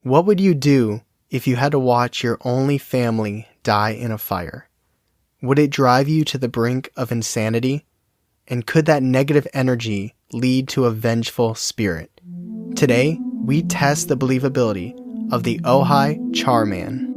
What would you do if you had to watch your only family die in a fire? Would it drive you to the brink of insanity? And could that negative energy lead to a vengeful spirit? Today, we test the believability of the Ojai Char Man.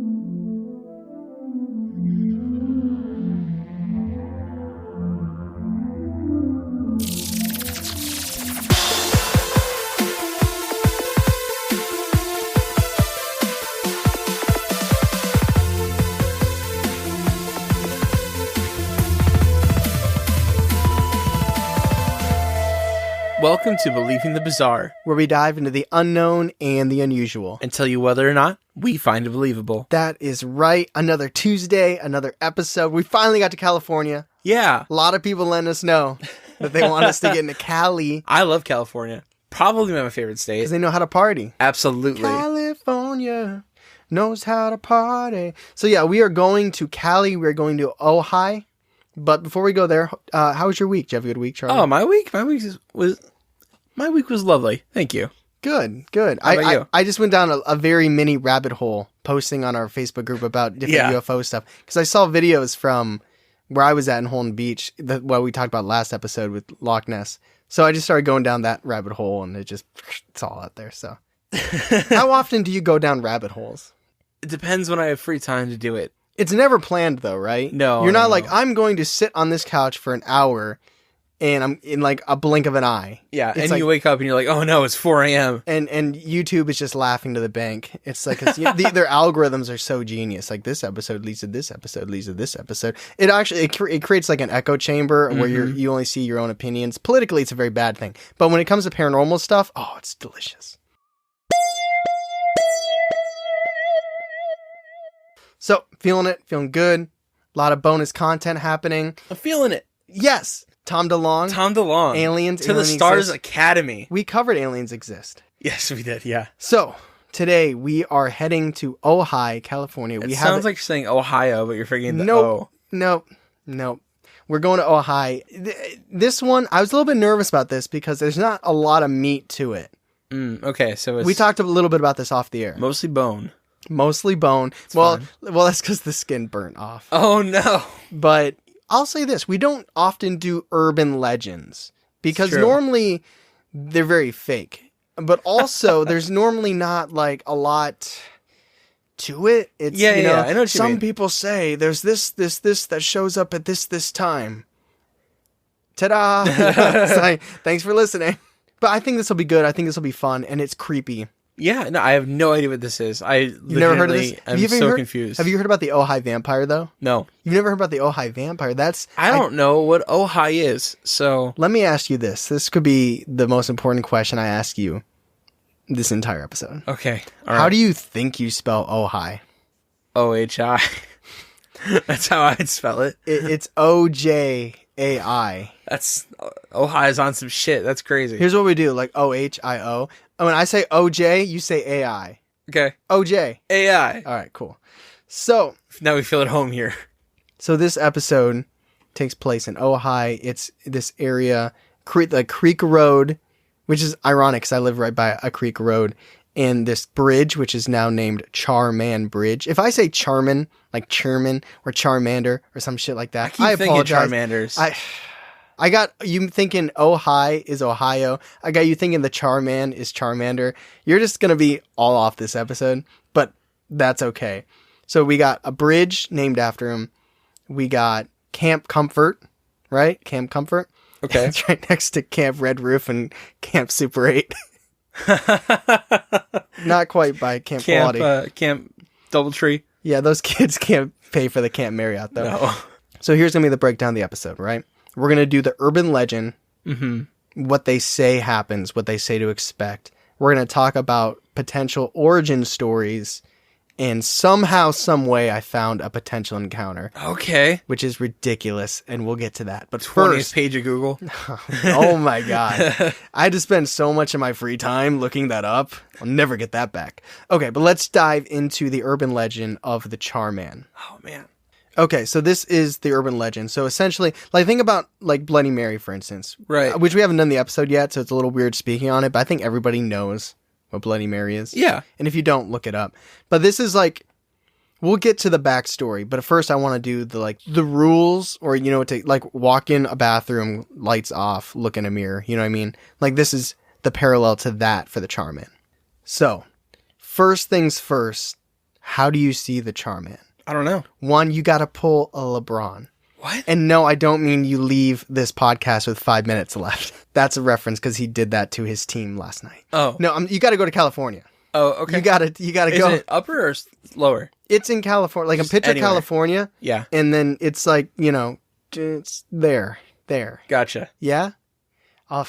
Welcome to Believing the Bizarre, Where we dive into the unknown and the unusual. and tell you whether or not we find it believable. That is right. Another Tuesday, another episode. We finally got to California. Yeah, A lot of people letting us know that they want us to get into Cali I love California. Probably my favorite state. because they know how to party. Absolutely. California knows how to party. So yeah, we are going to Cali. We're going to Ojai. But before we go there, how was your week? Did you have a good week, Charlie? Oh, my week was lovely. Thank you. Good. How about you? I just went down a very mini rabbit hole posting on our Facebook group about different UFO stuff because I saw videos from where I was at in Holden Beach, what we talked about last episode with Loch Ness. So I just started going down that rabbit hole and it's all out there. So how often do you go down rabbit holes? It depends when I have free time to do it. It's never planned though, right? No. You're not no. like, I'm going to sit on this couch for an hour and I'm in like a blink of an eye. Yeah, It's and like, you wake up and you're like, oh no, it's 4 a.m. And YouTube is just laughing to the bank. It's like their algorithms are so genius. Like this episode leads to this episode leads to this episode. It actually it creates like an echo chamber where you only see your own opinions. Politically, it's a very bad thing. But when it comes to paranormal stuff, oh, it's delicious. So feeling good. A lot of bonus content happening. I'm feeling it. Yes, Tom DeLonge. Aliens. To the Alien Stars Exist. Academy. We covered Aliens Exist. Yes, we did, yeah. So, today we are heading to Ojai, California. It sounds like you're saying Ohio, but you're forgetting the O. Nope. We're going to Ojai. This one, I was a little bit nervous about this because there's not a lot of meat to it. Okay, so it's We talked a little bit about this off the air. mostly bone. Mostly bone. fine. Well, that's because the skin burnt off. Oh no. But I'll say this. We don't often do urban legends because True. normally they're very fake. But also, there's normally not like a lot to it. It's, Yeah, I know what you some mean. people say there's this that shows up at this time. Ta-da! It's like, thanks for listening. But I think this will be good. I think this will be fun, and it's creepy. Yeah, no, I have no idea what this is. You've never heard of this? I'm Have you so heard- confused. Have you heard about the Ojai vampire, though? No. You've never heard about the Ojai vampire? I don't know what Ojai is, so... Let me ask you this. This could be the most important question I ask you this entire episode. Okay. How do you think you spell Ojai? Ojai. That's how I'd spell it. It's O-J-A-I. That's... Ojai's on some shit. That's crazy. Here's what we do, like O-H-I-O. When I say O-J, you say A-I. Okay. O-J. AI. All right, cool. So Now we feel at home here. this episode takes place in Ojai. It's this area, the Creek Road, which is ironic because I live right by a creek road, and this bridge, which is now named Char Man Bridge. If I say Charman, like Chairman or Charmander or some shit like that, I Thinking apologize. Charmanders. I got you thinking Ojai is Ohio. I got you thinking the Charman is Charmander. You're just going to be all off this episode, but that's okay. So we got a bridge named after him. We got Camp Comfort, right? Camp Comfort. Okay. It's right next to Camp Red Roof and Camp Super 8. Not quite by Camp Quality. Camp Doubletree. Yeah, those kids can't pay for the Camp Marriott, though. No. So here's going to be the breakdown of the episode, right? We're going to do the urban legend, what they say happens, what they say to expect. We're going to talk about potential origin stories, and somehow, some way, I found a potential encounter, Okay. which is ridiculous, and we'll get to that. But 20th first, page of Google. oh my God, I had to spend so much of my free time looking that up. I'll never get that back. Okay, but let's dive into the urban legend of the Char Man. Oh, man. Okay, so this is the urban legend. So essentially, like think about like Bloody Mary, for instance. Right. Which we haven't done the episode yet, so it's a little weird speaking on it, but I think everybody knows what Bloody Mary is? Yeah. And if you don't, look it up. But this is like, we'll get to the backstory. But first, I want to do the rules, or to like walk in a bathroom, lights off, look in a mirror. You know what I mean? Like this is the parallel to that for the Char Man. So, first things first. How do you see the Char Man? I don't know. One, you got to pull a LeBron. What? And no, I don't mean you leave this podcast with 5 minutes left. That's a reference because he did that to his team last night. Oh. No, you got to go to California. Oh, okay. You got to go. Is it upper or lower? It's in California. Like, Just a picture of anywhere. California. Yeah. And then it's like, it's there. Gotcha. Yeah? I'll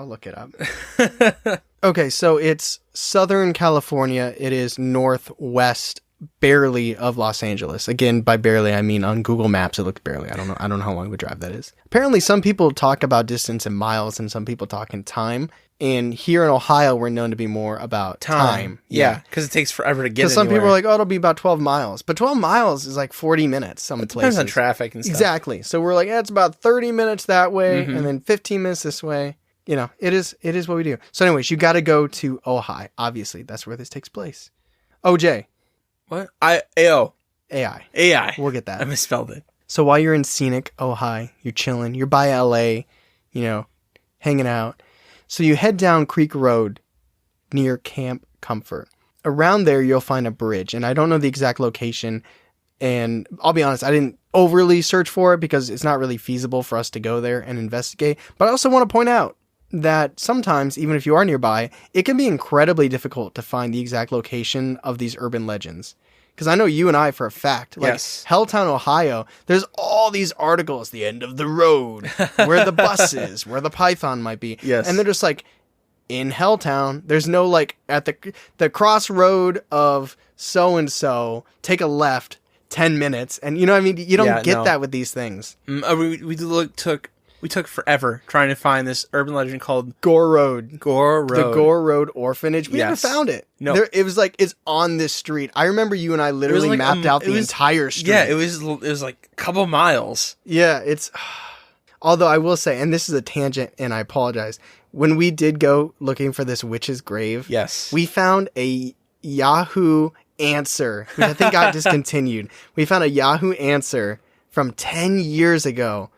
look it up. Okay, so it's Southern California. It is northwest barely of Los Angeles. Again, by barely, I mean on Google Maps, it looks barely. I don't know how long of a drive that is. Apparently, some people talk about distance in miles and some people talk in time. And here in Ohio, we're known to be more about time. Yeah, because it takes forever to get Because some people are like, oh, it'll be about 12 miles. But 12 miles is like 40 minutes some places. Depends on traffic and stuff. Exactly. So we're like, it's about 30 minutes that way and then 15 minutes this way. It is what we do. So anyways, you got to go to Ojai. Obviously, that's where this takes place. OJ. What? AI. AI. We'll get that. I misspelled it. So while you're in scenic Ojai, you're chilling. You're by LA, hanging out. So you head down Creek Road near Camp Comfort. Around there, you'll find a bridge. And I don't know the exact location. And I'll be honest, I didn't overly search for it because it's not really feasible for us to go there and investigate. But I also want to point out that sometimes, even if you are nearby, it can be incredibly difficult to find the exact location of these urban legends. Because I know you and I, for a fact, like yes. Helltown, Ohio, there's all these articles, the end of the road, where the bus is, where the python might be. Yes. And they're just like, in Helltown, there's no like, at the crossroad of so-and-so, take a left, 10 minutes. And you know what I mean? You don't get that with these things. We took forever trying to find this urban legend called Gore Road. The Gore Road Orphanage. We never found it. No. It was like, it's on this street. I remember you and I literally mapped out the entire street. Yeah, it was like a couple miles. Yeah, it's... Although I will say, and this is a tangent, and I apologize, when we did go looking for this witch's grave, yes, we found a Yahoo answer, which I think got discontinued. We found a Yahoo answer from 10 years ago,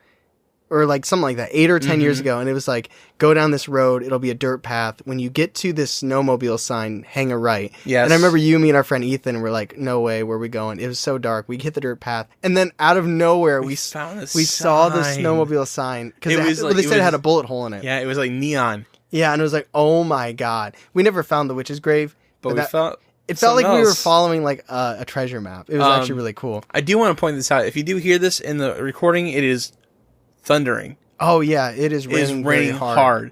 or like something like that, 8 or 10 years ago. And it was like, go down this road. It'll be a dirt path. When you get to this snowmobile sign, hang a right. Yes. And I remember you, me, and our friend Ethan were like, no way, where are we going? It was so dark. We hit the dirt path. And then out of nowhere, we saw the snowmobile sign. Because they said it had a bullet hole in it. Yeah, it was like neon. Yeah, and it was like, oh my God. We never found the witch's grave. But it felt like we were following like a treasure map. It was actually really cool. I do want to point this out. If you do hear this in the recording, it is thundering. Oh yeah, it is raining, raining hard.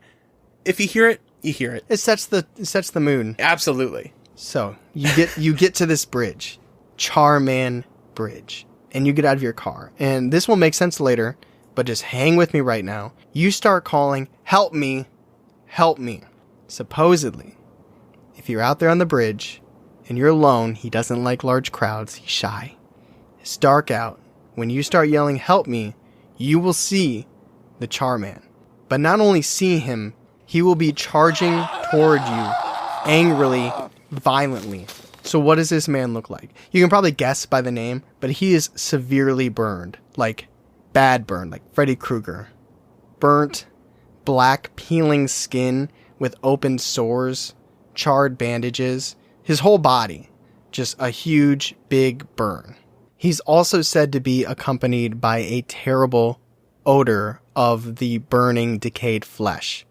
If you hear it, you hear it. It sets the moon. Absolutely. So you get to this bridge, Char Man Bridge, and you get out of your car. And this will make sense later, but just hang with me right now. You start calling, "Help me, help me." Supposedly, if you're out there on the bridge and you're alone, he doesn't like large crowds. He's shy. It's dark out. When you start yelling, "Help me," you will see the Char Man. But not only see him, he will be charging toward you angrily, violently. So what does this man look like? You can probably guess by the name, but he is severely burned. Like, bad burn, like Freddy Krueger. Burnt, black, peeling skin with open sores, charred bandages. His whole body, just a huge, big burn. He's also said to be accompanied by a terrible odor of the burning, decayed flesh.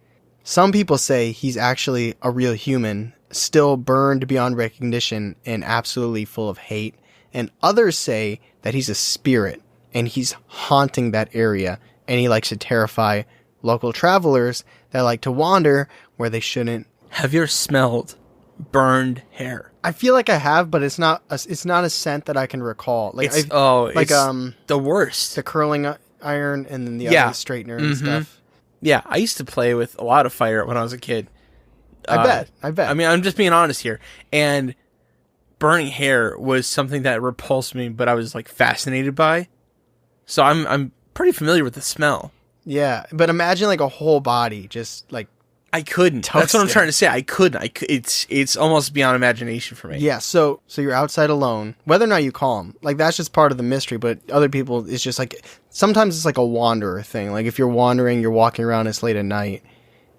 Some people say he's actually a real human, still burned beyond recognition and absolutely full of hate. And others say that he's a spirit and he's haunting that area and he likes to terrify local travelers that like to wander where they shouldn't. Have you ever smelled burned hair? I feel like I have, but it's not a scent that I can recall. Like it's the worst. The curling iron and then the other straightener and stuff. Yeah, I used to play with a lot of fire when I was a kid. I bet. I mean, I'm just being honest here. And burning hair was something that repulsed me, but I was like fascinated by. So I'm pretty familiar with the smell. Yeah, but imagine like a whole body just like I couldn't. That's what I'm trying to say. I couldn't. It's almost beyond imagination for me. Yeah, so you're outside alone, whether or not you call him. Like, that's just part of the mystery, but other people, it's just like, sometimes it's like a wanderer thing. Like, if you're wandering, you're walking around, it's late at night,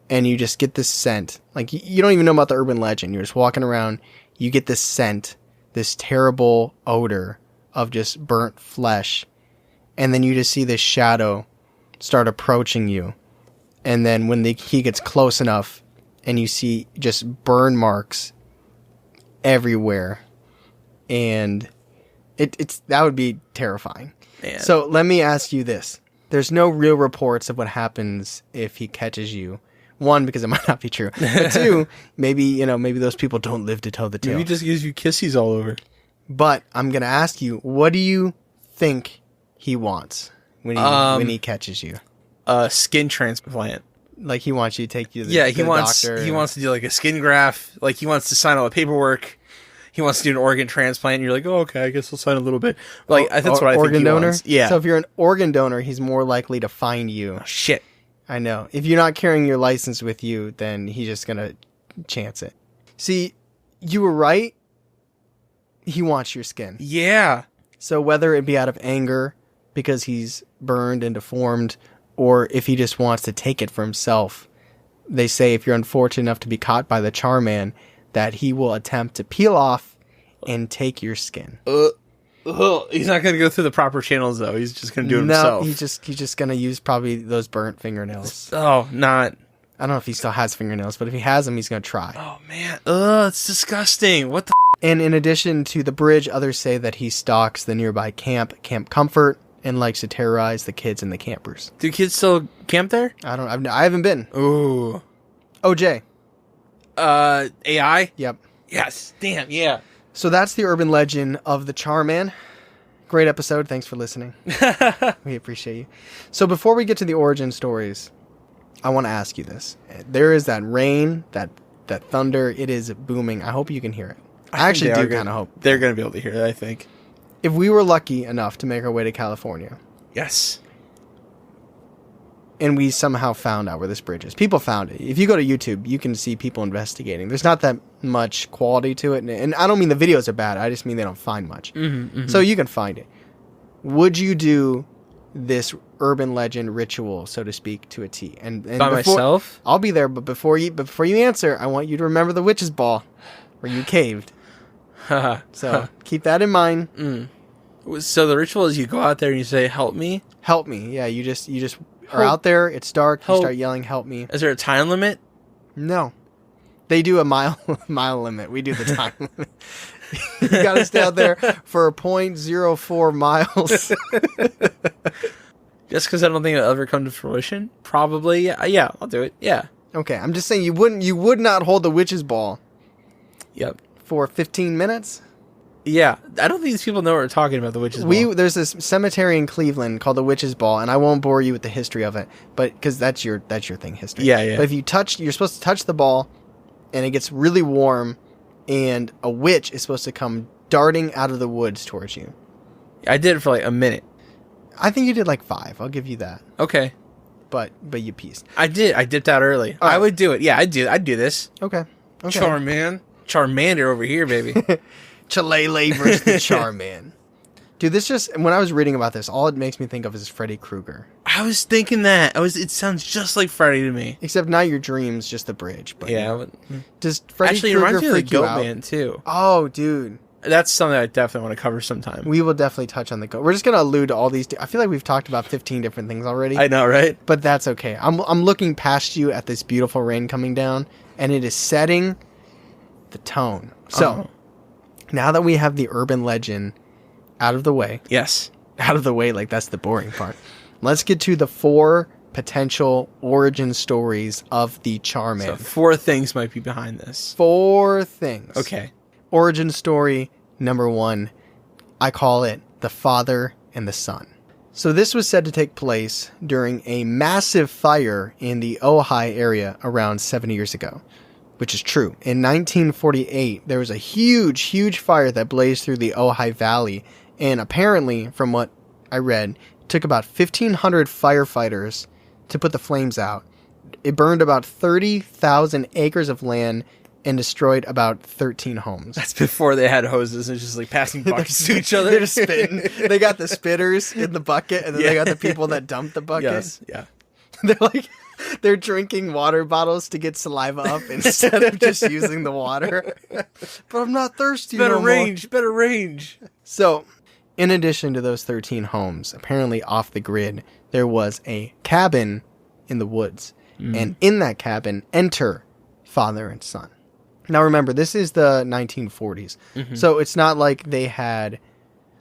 and you just get this scent. Like, you don't even know about the urban legend. You're just walking around, you get this scent, this terrible odor of just burnt flesh, and then you just see this shadow start approaching you. And then when he gets close enough and you see just burn marks everywhere, and it's that would be terrifying. Man. So let me ask you this. There's no real reports of what happens if he catches you. One, because it might not be true. But two, maybe those people don't live to tell the tale. Maybe he just gives you kissies all over. But I'm going to ask you, what do you think he wants when he catches you? A skin transplant. Like, he wants you to take you to the doctor. He wants to do like a skin graft. Like, he wants to sign all the paperwork. He wants to do an organ transplant. And you're like, oh, okay, I guess I'll sign a little bit. Like, that's what I think organ he donor? wants. Yeah. So if you're an organ donor, he's more likely to find you. Oh, shit. I know. If you're not carrying your license with you, then he's just going to chance it. See, you were right. He wants your skin. Yeah. So whether it be out of anger because he's burned and deformed, or if he just wants to take it for himself, they say if you're unfortunate enough to be caught by the Char Man, that he will attempt to peel off and take your skin. He's not going to go through the proper channels, though. He's just going to do it himself. No, he's just going to use probably those burnt fingernails. Oh, not... I don't know if he still has fingernails, but if he has them, he's going to try. Oh, man. It's disgusting. What the... And in addition to the bridge, others say that he stalks the nearby Camp Comfort, and likes to terrorize the kids and the campers. Do kids still camp there? I haven't been. Ooh. Ojai. AI? Yep. Yes. Damn, yeah. So that's the urban legend of the Char Man. Great episode. Thanks for listening. We appreciate you. So before we get to the origin stories, I want to ask you this. There is that rain, that thunder. It is booming. I hope you can hear it. I actually do kind of hope. They're going to be able to hear it, I think. If we were lucky enough to make our way to California. Yes. And we somehow found out where this bridge is. People found it. If you go to YouTube, you can see people investigating. There's not that much quality to it. And I don't mean the videos are bad. I just mean they don't find much. So you can find it. Would you do this urban legend ritual, so to speak, to a T? And by myself? I'll be there. But before you answer, I want you to remember the witch's ball where you caved. So keep that in mind. So the ritual is you go out there and you say, help me? Help me. Yeah, you just are out there. It's dark. You start yelling, help me. Is there a time limit? No. They do a mile limit. We do the time limit. You got to stay out there for 0.04 miles. Just because I don't think it'll ever come to fruition? Probably. Yeah, I'll do it. Yeah. Okay, I'm just saying you would not hold the witch's ball. Yep. For 15 minutes? Yeah. I don't think these people know what we're talking about, the witch's ball. There's this cemetery in Cleveland called the Witch's Ball, and I won't bore you with the history of it, but because that's your thing, history. Yeah. But if you're supposed to touch the ball, and it gets really warm, and a witch is supposed to come darting out of the woods towards you. I did it for like a minute. I think you did like 5. I'll give you that. Okay. But you pieced. I did. I dipped out early. I would do it. Yeah, I'd do this. Okay. Char Man. Charmander over here, baby. Chalele versus the Char Man. Dude, when I was reading about this, all it makes me think of is Freddy Krueger. I was thinking that. It sounds just like Freddy to me. Except now your dream's just the bridge. But yeah. Does Freddy Krueger freak you out? Goat Man, too. Oh, dude. That's something I definitely want to cover sometime. We will definitely touch on the goat. We're just going to allude to all these. I feel like we've talked about 15 different things already. I know, right? But that's okay. I'm looking past you at this beautiful rain coming down, and it is setting the tone. So, now that we have the urban legend out of the way. Yes. Out of the way, like that's the boring part. Let's get to the 4 potential origin stories of the Char Man. So 4 things might be behind this. 4 things. Okay. Origin story number 1. I call it the father and the son. So this was said to take place during a massive fire in the Ojai area around 70 years ago. Which is true. In 1948, there was a huge fire that blazed through the Ojai Valley. And apparently, from what I read, it took about 1,500 firefighters to put the flames out. It burned about 30,000 acres of land and destroyed about 13 homes. That's before they had hoses and just like passing buckets to each other. They're just spitting. They got the spitters in the bucket, and then they got the people that dumped the bucket. Yes, yeah. They're drinking water bottles to get saliva up instead of just using the water. But I'm not thirsty Better no range, more. better range. So, in addition to those 13 homes, apparently off the grid, there was a cabin in the woods. And in that cabin, enter father and son. Now remember, this is the 1940s. So it's not like they had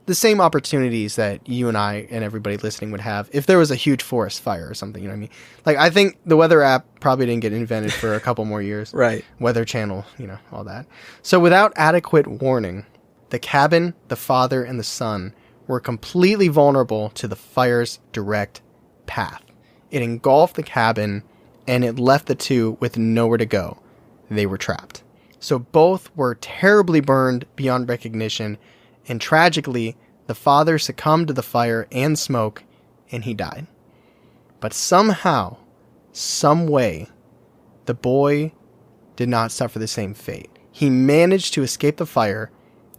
the same opportunities that you and I and everybody listening would have if there was a huge forest fire or something, you know what I mean? Like, I think the weather app probably didn't get invented for a couple more years. Right. Weather Channel, you know, all that. So without adequate warning, the cabin, the father, and the son were completely vulnerable to the fire's direct path. It engulfed the cabin, and it left the two with nowhere to go. They were trapped. So both were terribly burned beyond recognition, and tragically, the father succumbed to the fire and smoke, and he died. But somehow, some way, the boy did not suffer the same fate. He managed to escape the fire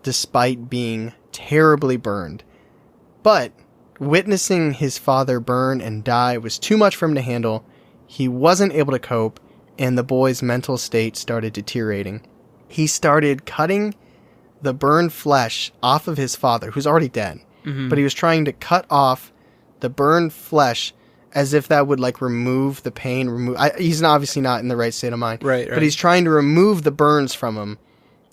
despite being terribly burned. But witnessing his father burn and die was too much for him to handle. He wasn't able to cope, and the boy's mental state started deteriorating. He started cutting the burned flesh off of his father, who's already dead. But he was trying to cut off the burned flesh as if that would, like, remove the pain. He's obviously not in the right state of mind. Right. But he's trying to remove the burns from him.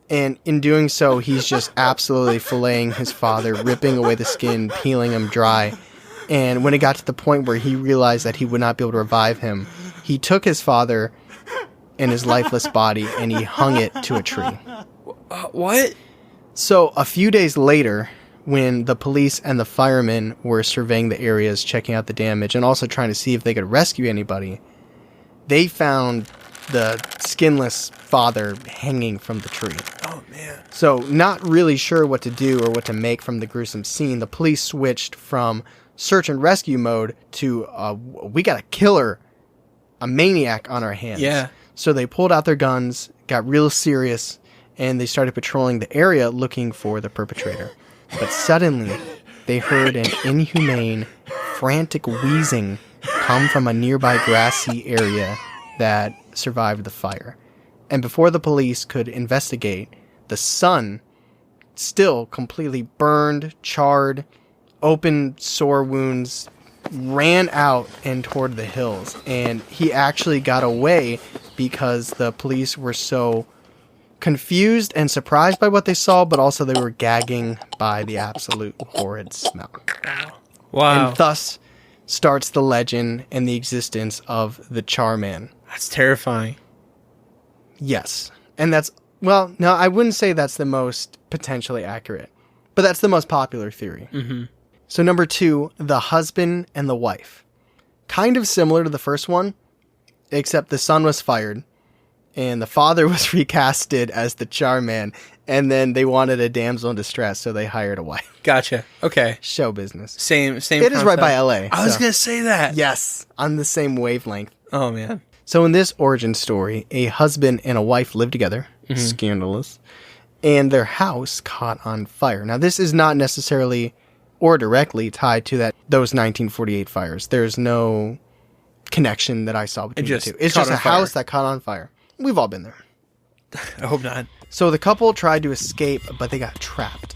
And in doing so, he's just absolutely filleting his father, ripping away the skin, peeling him dry. And when it got to the point where he realized that he would not be able to revive him, he took his father and his lifeless body and he hung it to a tree. What? So a few days later, when the police and the firemen were surveying the areas, checking out the damage, and also trying to see if they could rescue anybody, they found the skinless father hanging from the tree. Oh, man. So not really sure what to do or what to make from the gruesome scene, the police switched from search and rescue mode to, we got a killer, a maniac on our hands. Yeah. So they pulled out their guns, got real serious, and they started patrolling the area looking for the perpetrator. But suddenly, they heard an inhumane, frantic wheezing come from a nearby grassy area that survived the fire. And before the police could investigate, the son, still completely burned, charred, open sore wounds, ran out and toward the hills. And he actually got away because the police were so confused and surprised by what they saw, but also they were gagging by the absolute horrid smell. Wow. And thus starts the legend and the existence of the Char Man. That's terrifying. Yes. And that's, well, no, I wouldn't say that's the most potentially accurate, but that's the most popular theory. So number 2, the husband and the wife. Kind of similar to the first one, except the son was fired and the father was recasted as the Char Man, and then they wanted a damsel in distress, so they hired a wife. Gotcha. Okay. Show business. Same It is right by LA. I was going to say that. Yes, on the same wavelength. Oh, man. So in this origin story, a husband and a wife lived together, scandalous, and their house caught on fire. Now, this is not necessarily or directly tied to those 1948 fires. There's no connection that I saw between the two. It's just a house that caught on fire. We've all been there. I hope not. So the couple tried to escape, but they got trapped.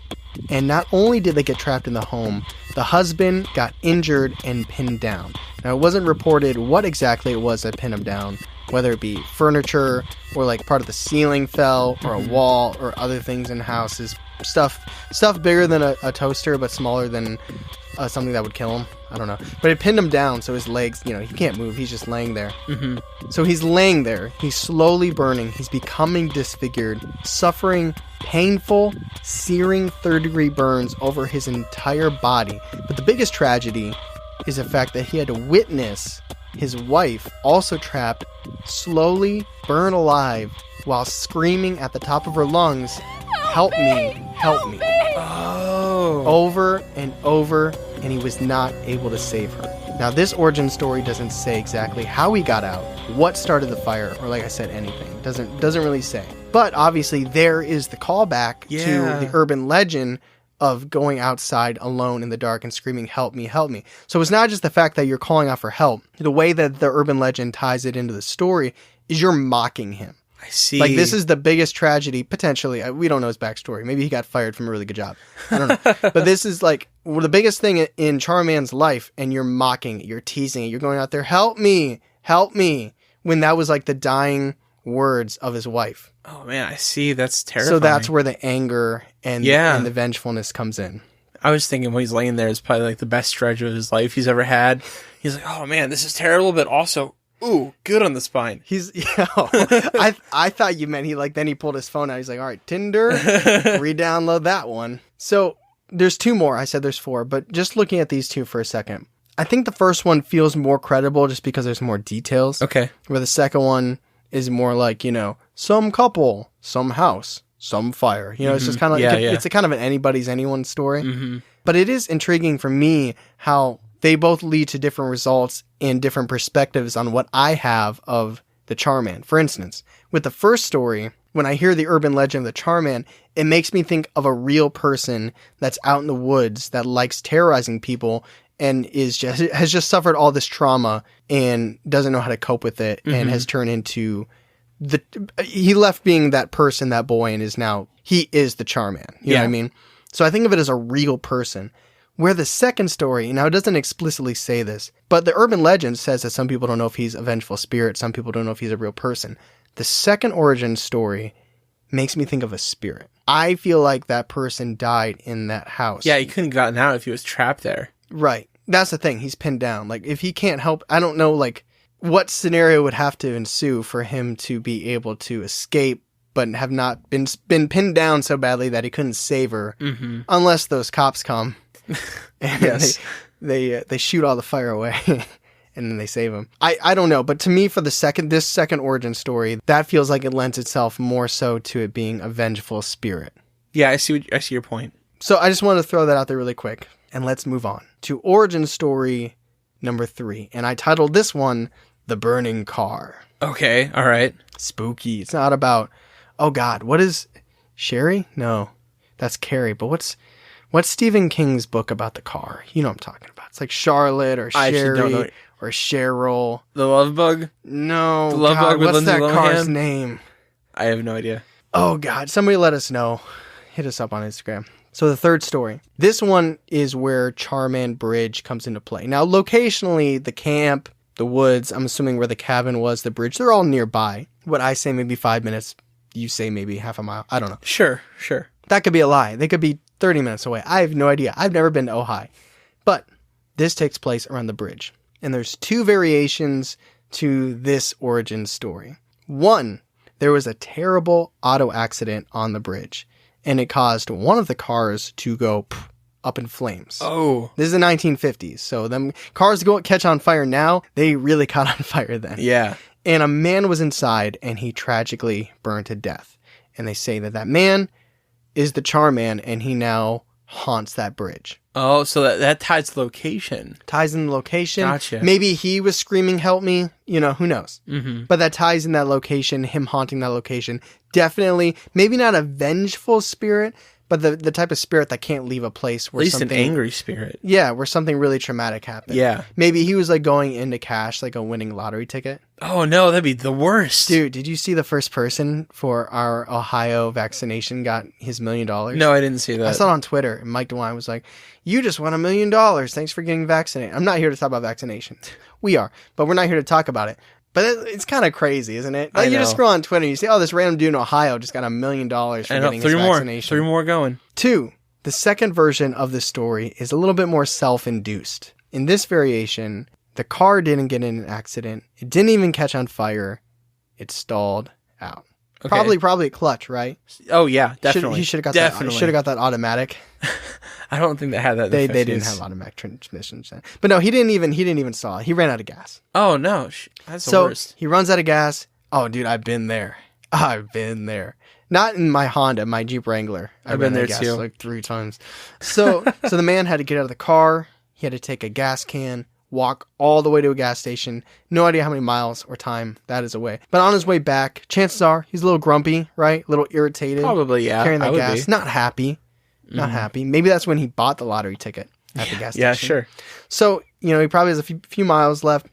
And not only did they get trapped in the home, the husband got injured and pinned down. Now, it wasn't reported what exactly it was that pinned him down, whether it be furniture or like part of the ceiling fell or a wall or other things in houses. Stuff bigger than a toaster, but smaller than something that would kill him. I don't know. But it pinned him down, so his legs, he can't move. He's just laying there. So he's laying there. He's slowly burning. He's becoming disfigured, suffering painful, searing third-degree burns over his entire body. But the biggest tragedy is the fact that he had to witness his wife, also trapped, slowly burn alive while screaming at the top of her lungs, "Help me, help me." Oh. Over and over, and he was not able to save her. Now, this origin story doesn't say exactly how he got out, what started the fire, or like I said, anything. Doesn't really say. But obviously, there is the callback to the urban legend of going outside alone in the dark and screaming, "Help me, help me." So it's not just the fact that you're calling out for help. The way that the urban legend ties it into the story is you're mocking him. I see. Like, this is the biggest tragedy, potentially. We don't know his backstory. Maybe he got fired from a really good job. I don't know. But this is, like, the biggest thing in Char Man's life, and you're mocking it. You're teasing it. You're going out there, "Help me, help me," when that was, like, the dying words of his wife. Oh, man, I see. That's terrifying. So that's where the anger and the vengefulness comes in. I was thinking when he's laying there, it's probably, like, the best stretch of his life he's ever had. He's like, oh, man, this is terrible, but also... ooh, good on the spine. I thought you meant then he pulled his phone out. He's like, all right, Tinder, re-download that one. So there's two more. I said there's four, but just looking at these two for a second, I think the first one feels more credible just because there's more details. Okay. Where the second one is more like, some couple, some house, some fire. It's just kind of like, it's a kind of an anybody's anyone story. Mm-hmm. But it is intriguing for me how they both lead to different results and different perspectives on what I have of the Char Man. For instance, with the first story, when I hear the urban legend of the Char Man, it makes me think of a real person that's out in the woods that likes terrorizing people and has just suffered all this trauma and doesn't know how to cope with it, and has turned into he left being that person, that boy, and he is the Char Man. You know what I mean? So I think of it as a real person. Where the second story, now it doesn't explicitly say this, but the urban legend says that some people don't know if he's a vengeful spirit, some people don't know if he's a real person. The second origin story makes me think of a spirit. I feel like that person died in that house. Yeah, he couldn't have gotten out if he was trapped there. Right. That's the thing. He's pinned down. Like, if he can't help, I don't know, like, what scenario would have to ensue for him to be able to escape but have not been pinned down so badly that he couldn't save her, unless those cops come. And they shoot all the fire away and then they save him. I don't know, but to me, for this second origin story, that feels like it lends itself more so to it being a vengeful spirit. Yeah, I see your point. So I just wanted to throw that out there really quick, and let's move on to origin story number 3. And I titled this one The Burning Car. Okay, all right. Spooky. It's not about, oh God, what is Sherry? No, that's Carrie. But what's Stephen King's book about the car? You know what I'm talking about. It's like Charlotte or Sherry or Cheryl. The Love Bug? No. The Love Bug with what's Lindsay that Lohan? car's name? I have no idea. Oh God, somebody let us know. Hit us up on Instagram. So the third story. This one is where Char Man Bridge comes into play. Now, locationally, the camp, the woods, I'm assuming where the cabin was, the bridge, they're all nearby. What I say maybe 5 minutes, you say maybe half a mile. I don't know. Sure. That could be a lie. They could be 30 minutes away. I have no idea. I've never been to Ojai. But this takes place around the bridge. And there's 2 variations to this origin story. One, there was a terrible auto accident on the bridge, and it caused one of the cars to go up in flames. Oh. This is the 1950s, so them cars catch on fire now, they really caught on fire then. Yeah. And a man was inside, and he tragically burned to death. And they say that man is the Char Man, and he now haunts that bridge. Oh, so that ties the location. Ties in the location. Gotcha. Maybe he was screaming, "Help me." Who knows? Mm-hmm. But that ties in that location, him haunting that location. Definitely, maybe not a vengeful spirit, but the type of spirit that can't leave a place where at least an angry spirit. Yeah, where something really traumatic happened. Yeah. Maybe he was like going into cash, like a winning lottery ticket. Oh no, that'd be the worst. Dude, did you see the first person for our Ohio vaccination got his $1 million? No, I didn't see that. I saw it on Twitter, and Mike DeWine was like, "You just won $1 million. Thanks for getting vaccinated." I'm not here to talk about vaccinations. We are, but we're not here to talk about it. But it's kind of crazy, isn't it? Like, you just scroll on Twitter and you see, oh, this random dude in Ohio just got $1 million for getting his vaccination. 3 more going. 2, the second version of this story is a little bit more self-induced. In this variation, the car didn't get in an accident. It didn't even catch on fire. It stalled out. Okay. Probably a clutch, right? Oh yeah, definitely. He should have got that. He should have got that automatic. I don't think they had that. They didn't have automatic transmissions then. But no, he didn't even stall. He ran out of gas. Oh no, that's the worst. So he runs out of gas. Oh, dude, I've been there. Not in my Honda, my Jeep Wrangler. I've been there too, like 3 times. So the man had to get out of the car. He had to take a gas can, walk all the way to a gas station. No idea how many miles or time that is away. But on his way back, chances are he's a little grumpy, right? A little irritated. Probably, yeah. Carrying I that would gas. be. Not happy. Not happy. Maybe that's when he bought the lottery ticket at the gas station. Yeah, sure. So, he probably has a few miles left,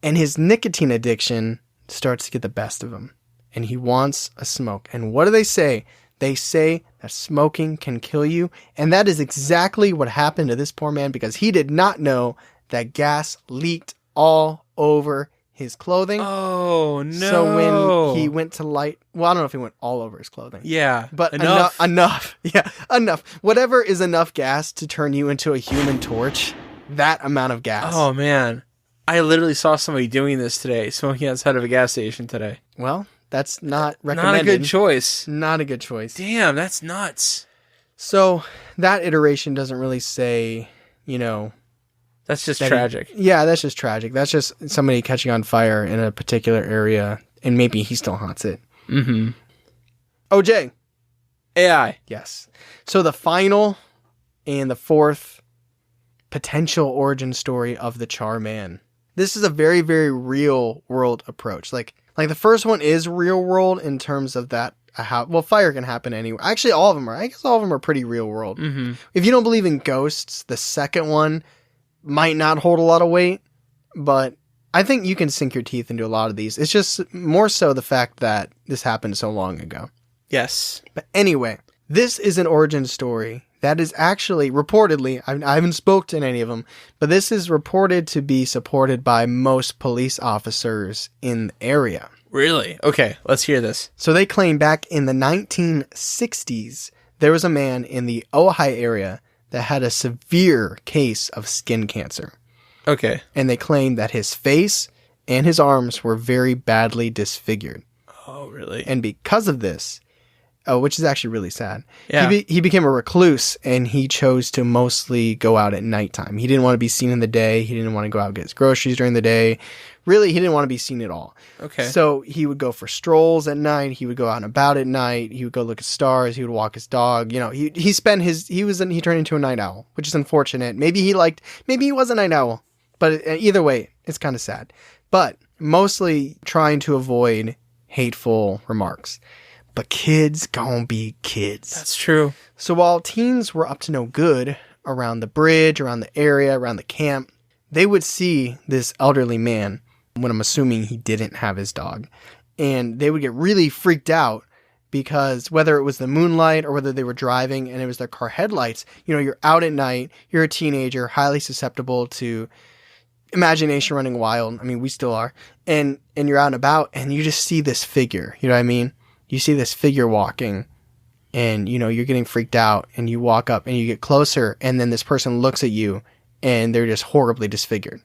and his nicotine addiction starts to get the best of him. And he wants a smoke. And what do they say? They say that smoking can kill you. And that is exactly what happened to this poor man, because he did not know that gas leaked all over his clothing. Oh, no. So when he went to light, well, I don't know if he went all over his clothing. Yeah. But enough. Yeah, enough. Whatever is enough gas to turn you into a human torch, that amount of gas. Oh, man. I literally saw somebody doing this today, smoking outside of a gas station today. Well, that's not recommended. Not a good choice. Not a good choice. Damn, that's nuts. So that iteration doesn't really say, That's just tragic. Yeah, that's just tragic. That's just somebody catching on fire in a particular area, and maybe he still haunts it. Mm-hmm. OJ. AI. Yes. So the final and the fourth potential origin story of the Char Man. This is a very, very real world approach. Like the first one is real world in terms of that. Fire can happen anywhere. Actually, all of them are. I guess all of them are pretty real world. Mm-hmm. If you don't believe in ghosts, the second one might not hold a lot of weight, but I think you can sink your teeth into a lot of these. It's just more so the fact that this happened so long ago. Yes. But anyway, this is an origin story that is actually reportedly, I haven't spoken to any of them, but this is reported to be supported by most police officers in the area. Really? Okay, let's hear this. So they claim back in the 1960s, there was a man in the Ojai area that had a severe case of skin cancer. Okay. And they claim that his face and his arms were very badly disfigured. Oh, really? And because of this, which is actually really sad, yeah. he became a recluse, and he chose to mostly go out at nighttime. He didn't want to be seen in the day. He didn't want to go out and get his groceries during the day. Really, he didn't want to be seen at all. Okay. So he would go for strolls at night. He would go out and about at night. He would go look at stars. He would walk his dog. He turned into a night owl, which is unfortunate. Maybe he was a night owl, but either way, it's kind of sad. But mostly trying to avoid hateful remarks. But kids gonna be kids. That's true. So while teens were up to no good around the bridge, around the area, around the camp, they would see this elderly man, when I'm assuming he didn't have his dog, and they would get really freaked out because whether it was the moonlight or whether they were driving and it was their car headlights, you're out at night, you're a teenager, highly susceptible to imagination running wild. I mean, we still are. And you're out and about and you just see this figure, you know what I mean? You see this figure walking and, you're getting freaked out and you walk up and you get closer and then this person looks at you and they're just horribly disfigured.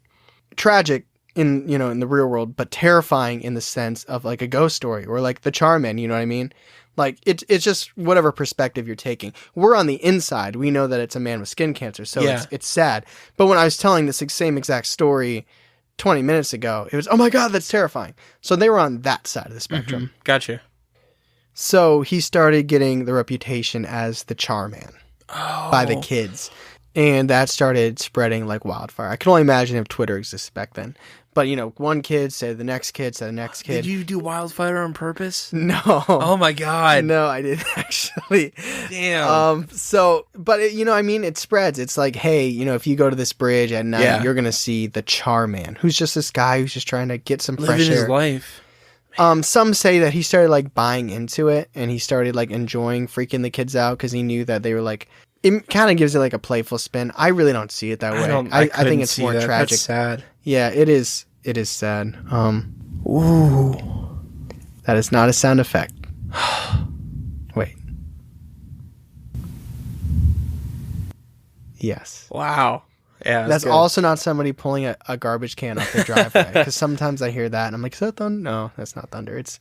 Tragic in the real world, but terrifying in the sense of like a ghost story or like the Char Man, you know what I mean? Like it's just whatever perspective you're taking. We're on the inside. We know that it's a man with skin cancer, so yeah. it's sad. But when I was telling this same exact story 20 minutes ago, it was, oh my God, that's terrifying. So they were on that side of the spectrum. Mm-hmm. Gotcha. So he started getting the reputation as the Char Man by the kids. And that started spreading like wildfire. I can only imagine if Twitter existed back then. But, one kid said the next kid said the next kid. Did you do wildfire on purpose? No. Oh, my God. No, I didn't actually. Damn. But, it spreads. It's like, hey, if you go to this bridge at night, you're going to see the Char Man, who's just this guy who's just trying to get some fresh air. Living his life. Some say that he started like buying into it and he started like enjoying freaking the kids out because he knew that they were like, it kind of gives it like a playful spin. I really don't see it that way. I think it's more tragic. That's sad. Yeah, it is. It is sad. Ooh. That is not a sound effect. Wait. Yes. Wow. Yeah. That's good. also not somebody pulling a garbage can off their driveway. Because sometimes I hear that and I'm like, is that thunder? No, that's not thunder. It's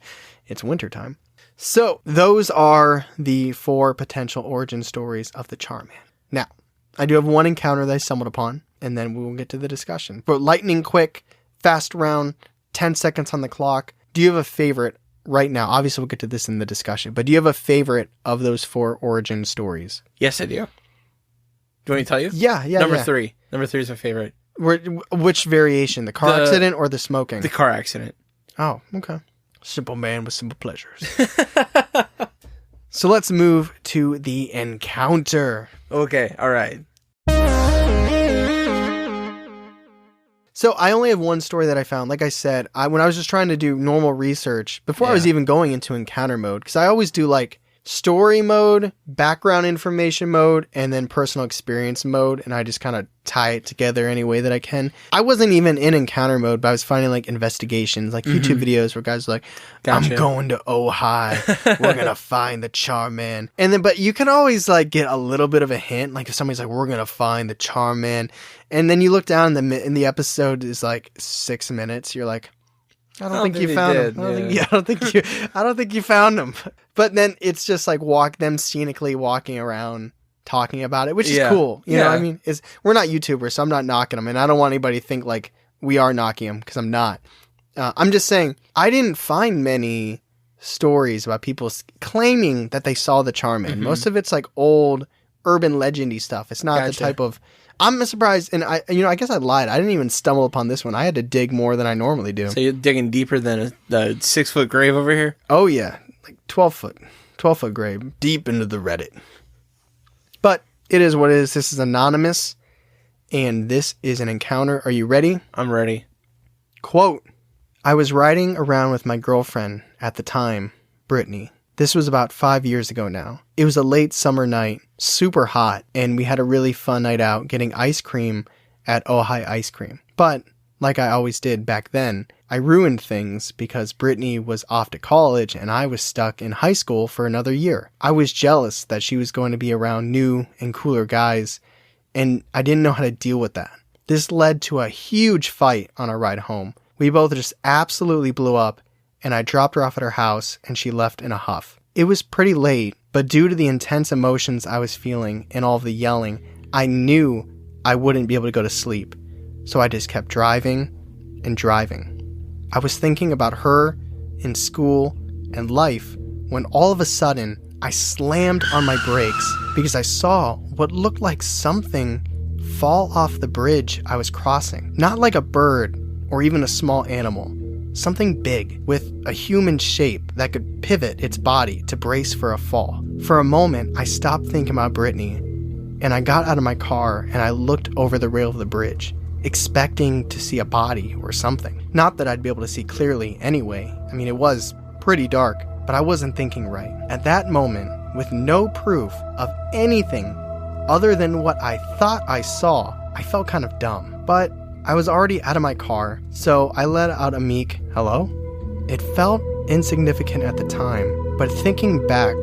wintertime. So those are the 4 potential origin stories of the Char Man. Now, I do have one encounter that I stumbled upon, and then we will get to the discussion. But lightning quick, fast round, 10 seconds on the clock. Do you have a favorite right now? Obviously, we'll get to this in the discussion, but do you have a favorite of those 4 origin stories? Yes, I do. Do you want me to tell you? Yeah. Number 3. Number 3 is my favorite. Which variation? The car accident or the smoking? The car accident. Oh, okay. Simple man with simple pleasures. So let's move to the encounter. Okay, all right. So I only have one story that I found. Like I said, when I was just trying to do normal research, before I was even going into encounter mode, because I always do like story mode, background information mode, and then personal experience mode, and I just kind of tie it together any way that I can. I wasn't even in encounter mode, but I was finding like investigations, like YouTube videos where guys are like, I'm going to Ojai, we're gonna find the Char Man. And then, but you can always like get a little bit of a hint, like if somebody's like, we're gonna find the Char Man, and then you look down and the episode is like 6 minutes, you're like, I don't think you found him. I don't think you found him. But then it's just like them scenically walking around talking about it, which is cool. You know what I mean? We're not YouTubers, so I'm not knocking them. And I don't want anybody to think like we are knocking them, because I'm not. I'm just saying I didn't find many stories about people claiming that they saw the Char Man. Most of it's like old urban legendy stuff. It's not the type of... I'm surprised, and I guess I lied. I didn't even stumble upon this one. I had to dig more than I normally do. So you're digging deeper than a 6-foot grave over here? Oh yeah, like 12 foot grave, deep into the Reddit. But it is what it is. This is anonymous, and this is an encounter. Are you ready? I'm ready. Quote, I was riding around with my girlfriend at the time, Brittany. This was about 5 years ago now. It was a late summer night, super hot, and we had a really fun night out getting ice cream at Ojai Ice Cream. But, like I always did back then, I ruined things because Brittany was off to college and I was stuck in high school for another year. I was jealous that she was going to be around new and cooler guys, and I didn't know how to deal with that. This led to a huge fight on our ride home. We both just absolutely blew up, and I dropped her off at her house and she left in a huff. It was pretty late, but due to the intense emotions I was feeling and all of the yelling, I knew I wouldn't be able to go to sleep. So I just kept driving and driving. I was thinking about her in school and life when all of a sudden I slammed on my brakes because I saw what looked like something fall off the bridge I was crossing. Not like a bird or even a small animal. Something big with a human shape that could pivot its body to brace for a fall. For a moment, I stopped thinking about Brittany, and I got out of my car and I looked over the rail of the bridge, expecting to see a body or something. Not that I'd be able to see clearly anyway. I mean, it was pretty dark, but I wasn't thinking right. At that moment, with no proof of anything other than what I thought I saw, I felt kind of dumb. But I was already out of my car, so I let out a meek hello. It felt insignificant at the time, but thinking back,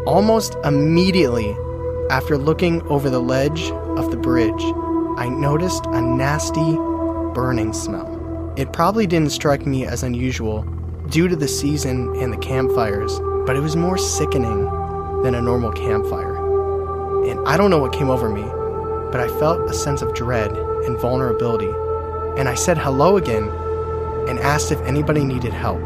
almost immediately after looking over the ledge of the bridge, I noticed a nasty burning smell. It probably didn't strike me as unusual due to the season and the campfires, but it was more sickening than a normal campfire. And I don't know what came over me, but I felt a sense of dread and vulnerability. And I said hello again and asked if anybody needed help.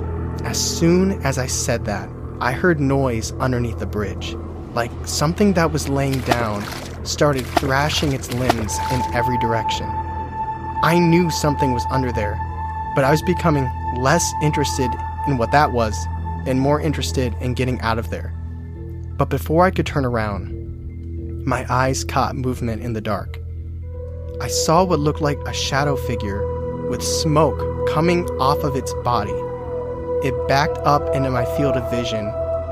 As soon as I said that, I heard noise underneath the bridge, like something that was laying down started thrashing its limbs in every direction. I knew something was under there, but I was becoming less interested in what that was and more interested in getting out of there. But before I could turn around, my eyes caught movement in the dark. I saw what looked like a shadow figure with smoke coming off of its body. It backed up into my field of vision,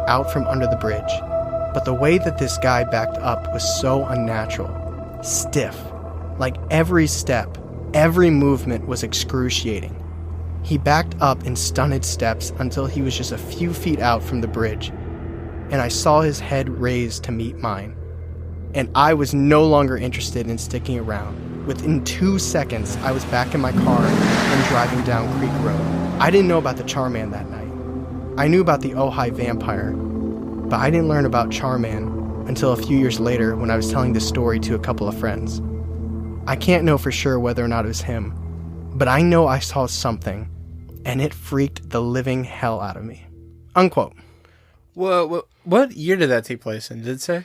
out from under the bridge. But the way that this guy backed up was so unnatural, stiff. Like every step, every movement was excruciating. He backed up in stunted steps until he was just a few feet out from the bridge, and I saw his head raised to meet mine. And I was no longer interested in sticking around. Within 2 seconds, I was back in my car and driving down Creek Road. I didn't know about the Char Man that night. I knew about the Ojai vampire, but I didn't learn about Char Man until a few years later when I was telling this story to a couple of friends. I can't know for sure whether or not it was him, but I know I saw something, and it freaked the living hell out of me. Unquote. Well, what year did that take place in? Did it say?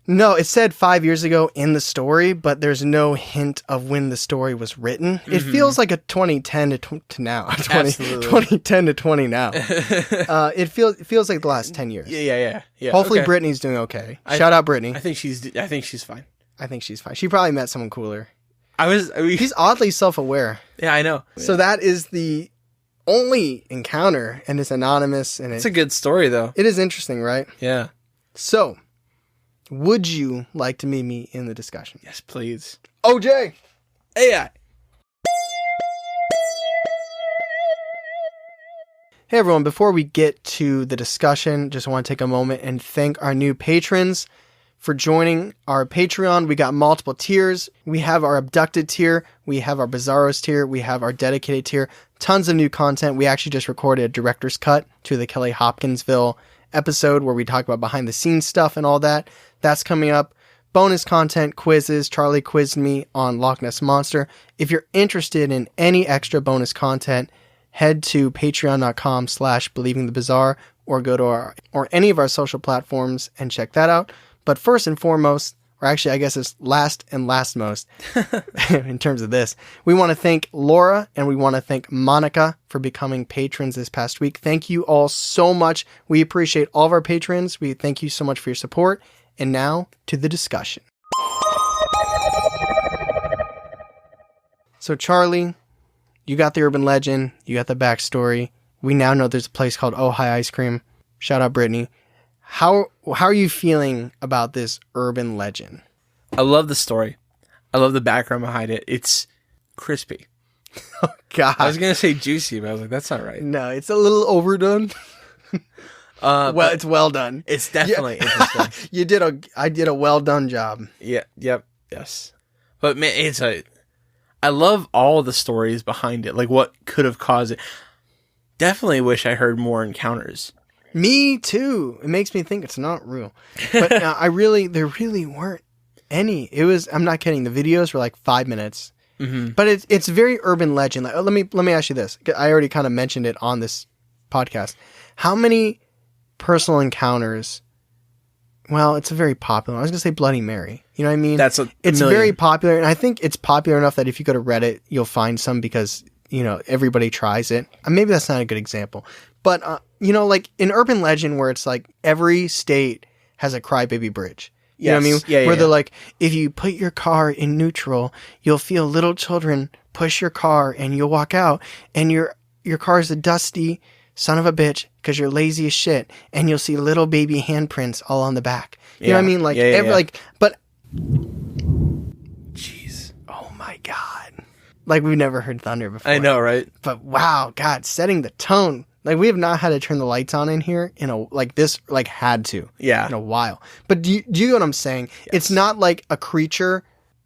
No, it said 5 years ago in the story, but there's no hint of when the story was written. It feels like a 2010 to now. 2010 to 20 now. It feels like the last 10 years. Yeah. Hopefully Brittany's doing okay. Shout out Brittany. I think she's fine. I think she's fine. She probably met someone cooler. He's oddly self-aware. Yeah, I know. So that is the only encounter, and it's anonymous. And it's a good story, though. It is interesting, right? Yeah. So, would you like to meet me in the discussion? Yes, please. Ojai! AI! Hey everyone, before we get to the discussion, just want to take a moment and thank our new patrons for joining our Patreon. We got multiple tiers. We have our abducted tier, we have our bizarros tier, we have our dedicated tier. Tons of new content. We actually just recorded a director's cut to the Kelly Hopkinsville episode where we talk about behind the scenes stuff and all that. That's coming up. Bonus content, quizzes. Charlie quizzed me on Loch Ness Monster. If you're interested in any extra bonus content, head to patreon.com/believingthebizarre or go to or any of our social platforms and check that out. But first and foremost, or actually I guess it's last and last most in terms of this, we want to thank Laura and we want to thank Monica for becoming patrons this past week. Thank you all so much. We appreciate all of our patrons. We thank you so much for your support. And now to the discussion. So Charlie, you got the urban legend, you got the backstory. We now know there's a place called Ojai Ice Cream. Shout out Brittany. How are you feeling about this urban legend? I love the story. I love the background behind it. It's crispy. Oh God. I was gonna say juicy, but I was like, that's not right. No, it's a little overdone. Well, it's well done. It's definitely interesting. I did a well done job. Yeah. Yep. Yes. But man, I love all the stories behind it. Like what could have caused it. Definitely wish I heard more encounters. Me too. It makes me think it's not real. But there really weren't any. I'm not kidding. The videos were like 5 minutes. Mm-hmm. But it's very urban legend. Like, let me ask you this. I already kind of mentioned it on this podcast. How many personal encounters? Well, it's a very popular. I was gonna say Bloody Mary. You know what I mean? It's very popular, and I think it's popular enough that if you go to Reddit, you'll find some because everybody tries it. Maybe that's not a good example, but like in urban legend, where it's like every state has a crybaby bridge. You know what I mean? Yeah, where they're like, if you put your car in neutral, you'll feel little children push your car, and you'll walk out, and your car is a dusty son of a bitch because you're lazy as shit, and you'll see little baby handprints all on the back. You know what I mean? Like but jeez, oh my God, like we've never heard thunder before. I know, right? But wow, God, setting the tone. Like we have not had to turn the lights on in here in a had to in a while. But do you get what I'm saying? Yes. It's not like a creature.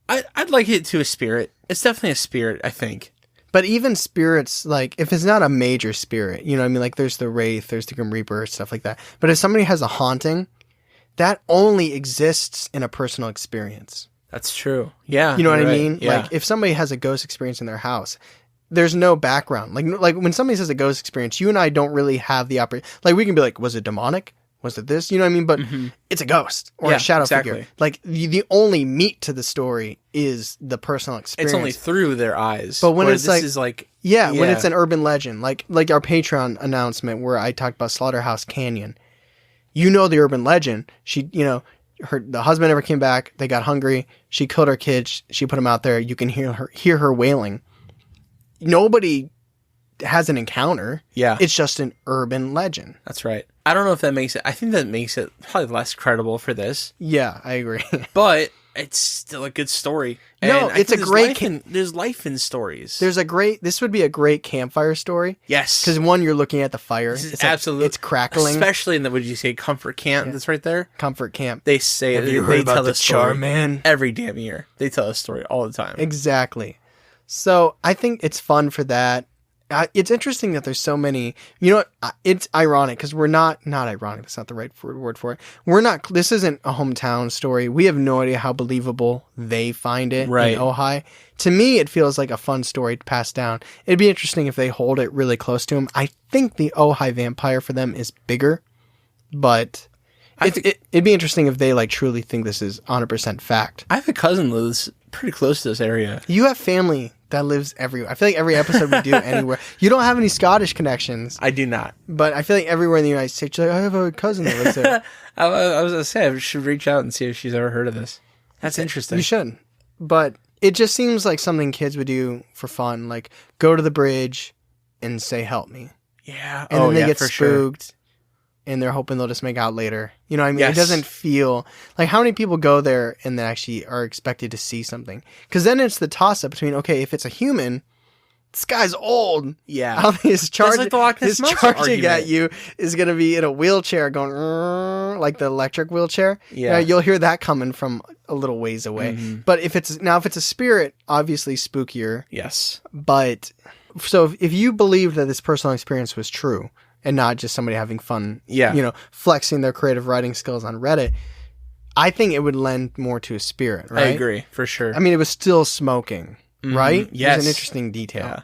I'd like it to a spirit. It's definitely a spirit, I think. But even spirits, like, if it's not a major spirit, you know what I mean? Like, there's the Wraith, there's the Grim Reaper, stuff like that. But if somebody has a haunting, that only exists in a personal experience. That's true. Yeah. You know what I mean? Yeah. Like, if somebody has a ghost experience in their house, there's no background. Like when somebody says a ghost experience, you and I don't really have the opportunity. Like, we can be like, was it demonic? Was it this? You know what I mean? But it's a ghost or a shadow figure. Like, the only meat to the story is the personal experience. It's only through their eyes. But when it's when it's an urban legend, like our Patreon announcement where I talked about Slaughterhouse Canyon, the urban legend, she, the husband never came back. They got hungry. She killed her kids. She put them out there. You can hear her wailing. Nobody has an encounter. Yeah. It's just an urban legend. That's right. I don't know if that makes it... I think that makes it probably less credible for this. Yeah, I agree. But it's still a good story. No, and it's a great... there's life in stories. This would be a great campfire story. Yes. Because one, you're looking at the fire. It's absolutely... It's crackling. Especially in the, would you say, comfort camp that's right there? Comfort camp. They say... Have you heard about the Char Man? Every damn year. They tell a story all the time. Exactly. So I think it's fun for that. It's interesting that there's so many, it's ironic because we're not ironic. That's not the right word for it. This isn't a hometown story. We have no idea how believable they find it in Ojai. To me, it feels like a fun story to pass down. It'd be interesting if they hold it really close to them. I think the Ojai vampire for them is bigger, but It'd be interesting if they like truly think this is 100% fact. I have a cousin who lives pretty close to this area. You have family that lives everywhere. I feel like every episode we do anywhere. You don't have any Scottish connections. I do not. But I feel like everywhere in the United States, like, I have a cousin that lives there. I was going to say, I should reach out and see if she's ever heard of this. That's interesting. You should. But it just seems like something kids would do for fun. Like, go to the bridge and say, help me. Yeah. And then they get spooked. Sure. And they're hoping they'll just make out later. You know what I mean? Yes. It doesn't feel... Like, how many people go there and they actually are expected to see something? Because then it's the toss-up between, okay, if it's a human, this guy's old. Yeah. How his like the Loch Ness Monster charging argument. at you is going to be in a wheelchair going... like the electric wheelchair. Yeah. You'll hear that coming from a little ways away. Mm-hmm. But if it's a spirit, obviously spookier. Yes. But... So if you believe that this personal experience was true... and not just somebody having fun, flexing their creative writing skills on Reddit, I think it would lend more to a spirit, right? I agree, for sure. I mean, it was still smoking, right? Yes. It was an interesting detail. Yeah.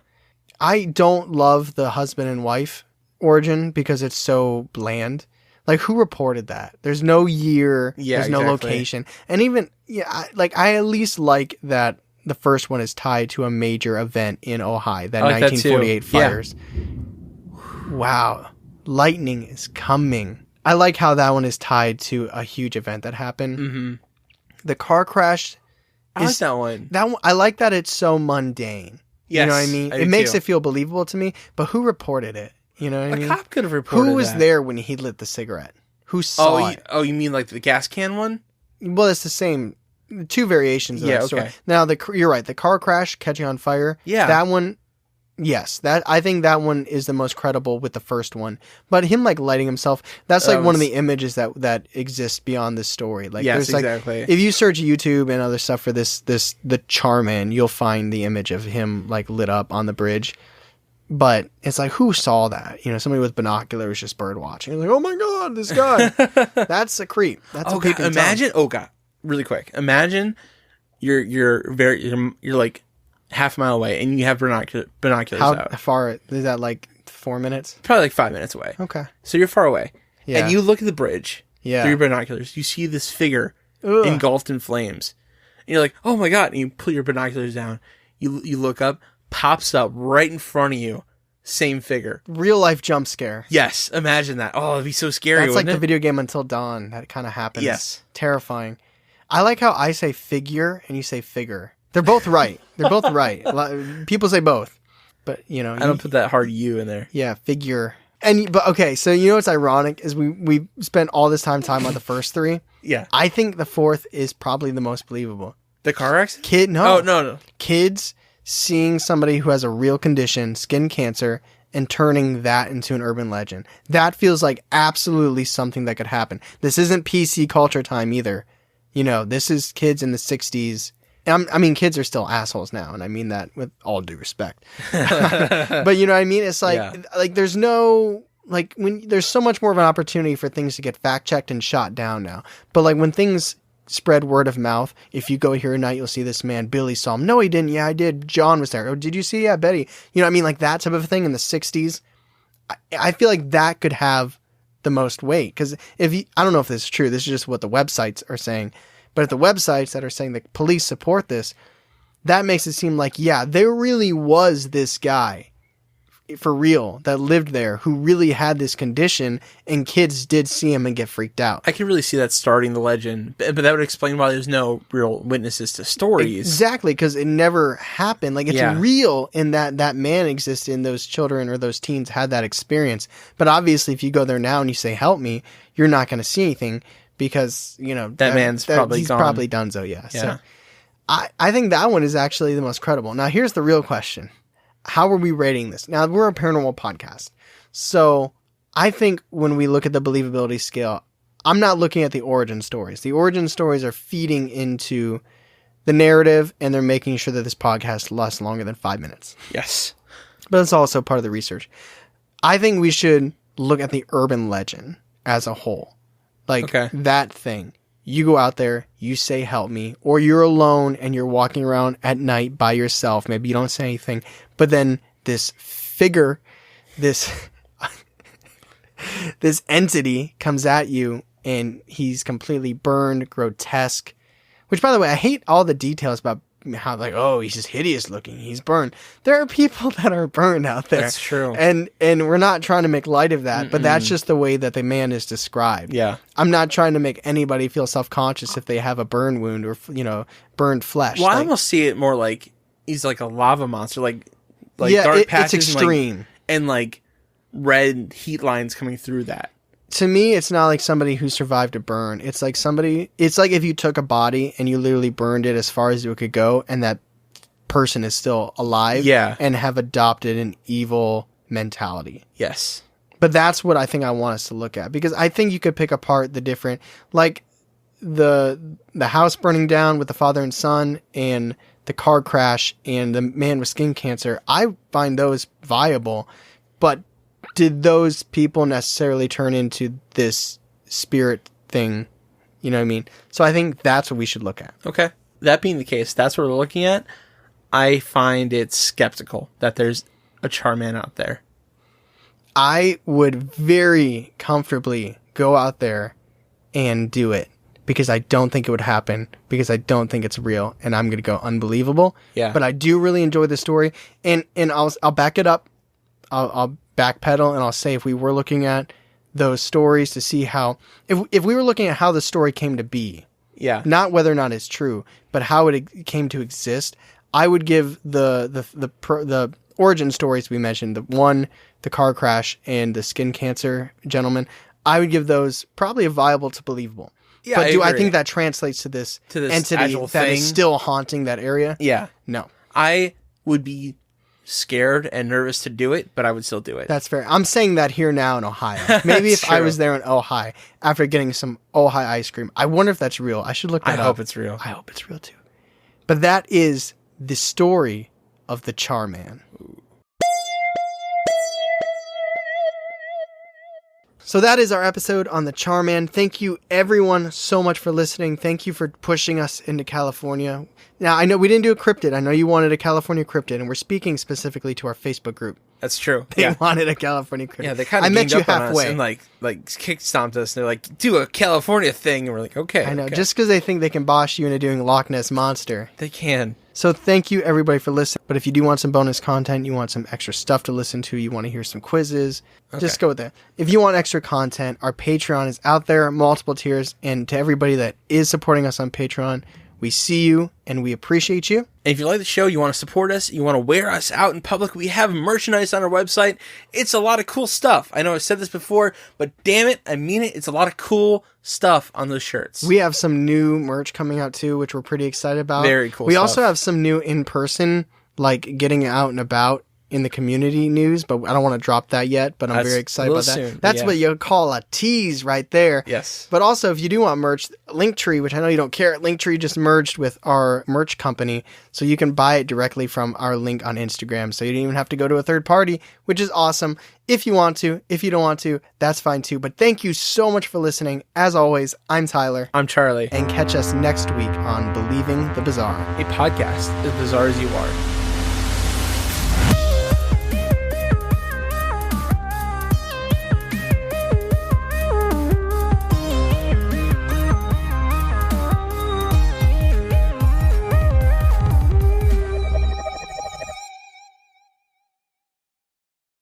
I don't love the husband and wife origin because it's so bland. Like, who reported that? There's no year, there's no location. And even, I at least like that the first one is tied to a major event in Ojai, that 1948 fires. Yeah. Wow. Lightning is coming. I like how that one is tied to a huge event that happened. Mm-hmm. The car crash. I like that one. I like that it's so mundane. Yes, you know what I mean? It makes it feel believable to me, but who reported it? You know what I mean? A cop could have reported it. Who was there when he lit the cigarette? Who saw it? Oh, you mean like the gas can one? Well, it's the same. Two variations of that story. Okay. Now, you're right. The car crash catching on fire. Yeah. That one... Yes, I think that one is the most credible with the first one. But him like lighting himself, that's like one of the images that exists beyond this story. Like, yes, there's exactly. If you search YouTube and other stuff for the Char Man, you'll find the image of him like lit up on the bridge. But it's like, who saw that? You know, somebody with binoculars just bird watching. Like, oh my god, this guy, that's a creep. That's a peeping Tom. Imagine, really quick. Imagine you're like half a mile away and you have binoculars out. How far is that? Like 4 minutes? Probably like 5 minutes away. Okay. So you're far away. Yeah. And you look at the bridge through your binoculars. You see this figure engulfed in flames. And you're like, oh my god. And you put your binoculars down. You look up, pops up right in front of you. Same figure. Real life jump scare. Yes. Imagine that. Oh, it'd be so scary. That's like the video game Until Dawn. That kind of happens. Yes. Terrifying. I like how I say figure and you say figure. They're both right. They're both right. People say both, but you know, I don't put that hard U in there. Yeah, figure. But okay, so you know what's ironic is we spent all this time talking about the first three. Yeah, I think the fourth is probably the most believable. The car accident? No. Oh no. Kids seeing somebody who has a real condition, skin cancer, and turning that into an urban legend. That feels like absolutely something that could happen. This isn't PC culture time either. You know, this is kids in the 60s. I mean, kids are still assholes now, and I mean that with all due respect. But you know what I mean? It's like there's no when there's so much more of an opportunity for things to get fact checked and shot down now. But like when things spread word of mouth, if you go here tonight, you'll see this man. Billy saw him. No, he didn't. Yeah, I did. John was there. Oh, did you see? Yeah, Betty. You know what I mean? Like that type of thing in the 60s. I feel like that could have the most weight because I don't know if this is true. This is just what the websites are saying. But if the websites that are saying the police support this, that makes it seem like, yeah, there really was this guy for real that lived there who really had this condition and kids did see him and get freaked out. I can really see that starting the legend, but that would explain why there's no real witnesses to stories. Exactly, because it never happened. Like, it's real in that man existed and those children or those teens had that experience. But obviously, if you go there now and you say, help me, you're not going to see anything. Because, you know, that man's probably he's gone. Probably donezo, yeah. So I think that one is actually the most credible. Now, here's the real question. How are we rating this? Now, we're a paranormal podcast. So I think when we look at the believability scale, I'm not looking at the origin stories. The origin stories are feeding into the narrative, and they're making sure that this podcast lasts longer than 5 minutes. Yes. But it's also part of the research. I think we should look at the urban legend as a whole. Like that thing. You go out there, you say, help me, or you're alone and you're walking around at night by yourself. Maybe you don't say anything, but then this figure, this entity comes at you and he's completely burned, grotesque. Which, by the way, I hate all the details about how, like, oh, he's just hideous looking. He's burned. There are people that are burned out there. That's true. And we're not trying to make light of that, but that's just the way that the man is described. Yeah. I'm not trying to make anybody feel self-conscious if they have a burn wound or, burned flesh. Well, I almost see it more like he's like a lava monster, like dark patches. It's extreme. And red heat lines coming through that. To me, it's not like somebody who survived a burn. It's like if you took a body and you literally burned it as far as it could go, and that person is still alive and have adopted an evil mentality. Yes. But that's what I think I want us to look at, because I think you could pick apart the different, like the house burning down with the father and son, and the car crash, and the man with skin cancer. I find those viable, but did those people necessarily turn into this spirit thing? You know what I mean? So I think that's what we should look at. Okay. That being the case, that's what we're looking at. I find it skeptical that there's a Char Man out there. I would very comfortably go out there and do it, because I don't think it would happen, because I don't think it's real, and I'm going to go unbelievable. Yeah. But I do really enjoy the story, and I'll back it up. I'll backpedal, and I'll say, if we were looking at those stories to see how, if we were looking at how the story came to be, not whether or not it's true, but how it came to exist, I would give the origin stories we mentioned, the car crash and the skin cancer gentleman, I would give those probably a viable to believable. Yeah, but I think that translates to this entity that is still haunting that area? Yeah. No. I would be scared and nervous to do it, but I would still do it. That's fair. I'm saying that here now in Ohio. Maybe if I was there in Ojai after getting some Ojai ice cream. I wonder if that's real. I should look that up. I hope it's real. I hope it's real too. But that is the story of the Char Man. So that is our episode on the Char Man. Thank you everyone so much for listening. Thank you for pushing us into California. Now, I know we didn't do a cryptid. I know you wanted a California cryptid, and we're speaking specifically to our Facebook group. That's true. They wanted a California cryptid. Yeah, they kind of met you halfway and kick stomped us, and they're like, do a California thing, and we're like, okay. I know, just because they think they can boss you into doing Loch Ness Monster. They can. So thank you everybody for listening. But if you do want some bonus content, you want some extra stuff to listen to, you want to hear some quizzes, just go with that. If you want extra content, our Patreon is out there, multiple tiers. And to everybody that is supporting us on Patreon, we see you and we appreciate you. And if you like the show, you want to support us, you want to wear us out in public, we have merchandise on our website. It's a lot of cool stuff. I know I've said this before, but damn it, I mean it. It's a lot of cool stuff on those shirts. We have some new merch coming out too, which we're pretty excited about. Very cool We stuff. also have some new in-person, like getting out and about in the community news, but I don't want to drop that yet, but I'm very excited about that. Soon, That's what you call a tease right there. Yes. But also, if you do want merch, Linktree, which I know you don't care, Linktree just merged with our merch company, so you can buy it directly from our link on Instagram, so you don't even have to go to a third party, which is awesome. If you want to, if you don't want to, that's fine too. But thank you so much for listening. As always, I'm Tyler. I'm Charlie. And catch us next week on Believing the Bizarre, a podcast as bizarre as you are.